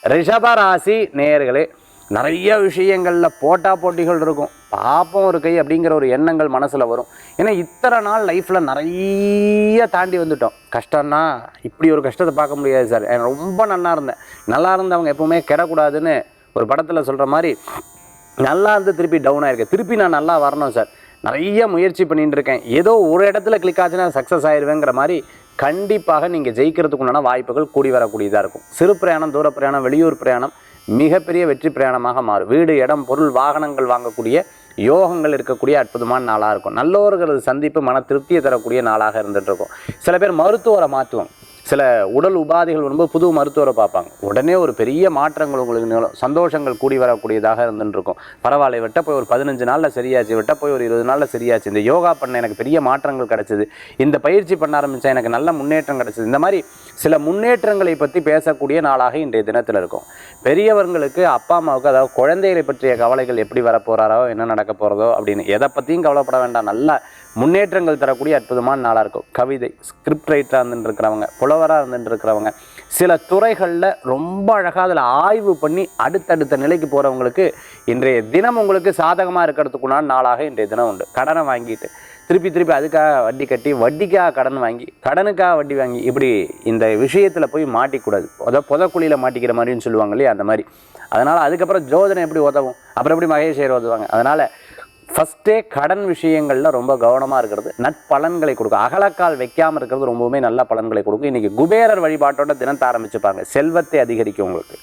ரிஷபராசி நேயர்களே, நிறைய விஷயங்களில் போட்டிகள் இருக்கும். பாப்பம் ஒரு கை அப்படிங்கிற ஒரு எண்ணங்கள் மனசில் வரும். ஏன்னா இத்தனை நாள் லைஃப்பில் நிறைய தாண்டி வந்துட்டோம். கஷ்டம்னா இப்படி ஒரு கஷ்டத்தை பார்க்க முடியாது சார். ரொம்ப நல்லா இருந்தேன். நல்லா இருந்தவங்க எப்பவுமே கெடக்கூடாதுன்னு ஒரு படத்தில் சொல்கிற மாதிரி, நல்லா இருந்து திருப்பி டவுன் ஆகிருக்கேன். திருப்பி நான் நல்லா வரணும் சார். நிறைய முயற்சி பண்ணிட்டு இருக்கேன். ஏதோ ஒரு இடத்துல கிளிக் ஆச்சுன்னா சக்ஸஸ் ஆயிடுவேங்கிற மாதிரி கண்டிப்பாக நீங்கள் ஜெயிக்கிறதுக்கு உண்டான வாய்ப்புகள் கூடி வரக்கூடியதாக இருக்கும். சிறு பிரயாணம், தூர பிரயாணம், வெளியூர் பிரயாணம் மிகப்பெரிய வெற்றி பிரயாணமாக மாறும். வீடு, இடம், பொருள், வாகனங்கள் வாங்கக்கூடிய யோகங்கள் இருக்கக்கூடிய அற்புதமான நாளாக இருக்கும். நல்லவர்களது சந்திப்பு மன திருப்தியை தரக்கூடிய நாளாக இருந்துகிட்டு இருக்கும். சில பேர் மருத்துவரை மாற்றுவாங்க. சில உடல் உபாதைகள் வரும்போது புது மருத்துவரை பார்ப்பாங்க. உடனே ஒரு பெரிய மாற்றங்கள் உங்களுக்கு சந்தோஷங்கள் கூடி வரக்கூடியதாக இருந்துருக்கும். பரவாயில்ல, விட்ட போய் ஒரு 15 நாளில் சரியாச்சு, விட்ட போய் ஒரு 20 நாளில் சரியாச்சு, இந்த யோகா பண்ண எனக்கு பெரிய மாற்றங்கள் கிடச்சிது, இந்த பயிற்சி பண்ண ஆரம்பித்தா எனக்கு நல்ல முன்னேற்றம் கிடச்சிது. இந்த மாதிரி சில முன்னேற்றங்களை பற்றி பேசக்கூடிய நாளாக இன்றைய தினத்தில் இருக்கும். பெரியவர்களுக்கு, அப்பா அம்மாவுக்கு, அதாவது குழந்தைகளை பற்றிய கவலைகள் எப்படி வரப்போகிறாரோ, என்ன நடக்க போகிறதோ அப்படின்னு எதை பற்றியும் கவலைப்பட வேண்டாம். நல்ல முன்னேற்றங்கள் தரக்கூடிய அற்புதமான நாளாக இருக்கும். கவிதை, ஸ்கிரிப்ட் ரைட்டராக இருந்துட்டு இருக்கிறவங்க, புலவராக இருந்துட்டு இருக்கிறவங்க, சில துறைகளில் ரொம்ப அழகாக அதில் ஆய்வு பண்ணி அடுத்தடுத்த நிலைக்கு போகிறவங்களுக்கு இன்றைய தினம் உங்களுக்கு சாதகமாக இருக்கிறதுக்குண்டான நாளாக இன்றைய தினம் உண்டு. கடனை வாங்கிட்டு திருப்பி அதுக்காக வட்டி கட்டி, வட்டிக்காக கடன் வாங்கி, கடனுக்காக வட்டி வாங்கி, இப்படி இந்த விஷயத்தில் போய் மாட்டிக்கூடாது. புதக்குழியில் மாட்டிக்கிற மாதிரின்னு சொல்லுவாங்க இல்லையா, அந்த மாதிரி. அதனால் அதுக்கப்புறம் ஜோதனை எப்படி உதவும், அப்புறம் எப்படி மகேஷர் உதவுவாங்க. அதனால் ஃபஸ்ட்டே கடன் விஷயங்களில் ரொம்ப கவனமாக இருக்கிறது நற்பலன்களை கொடுக்கும். அகலக்கால் வைக்காமல் இருக்கிறது ரொம்பவுமே நல்ல பலன்களை கொடுக்கும். இன்றைக்கி குபேரர் வழிபாட்டோட தினத்தை ஆரம்பிச்சுப்பாங்க. செல்வத்தை அதிகரிக்கும் உங்களுக்கு.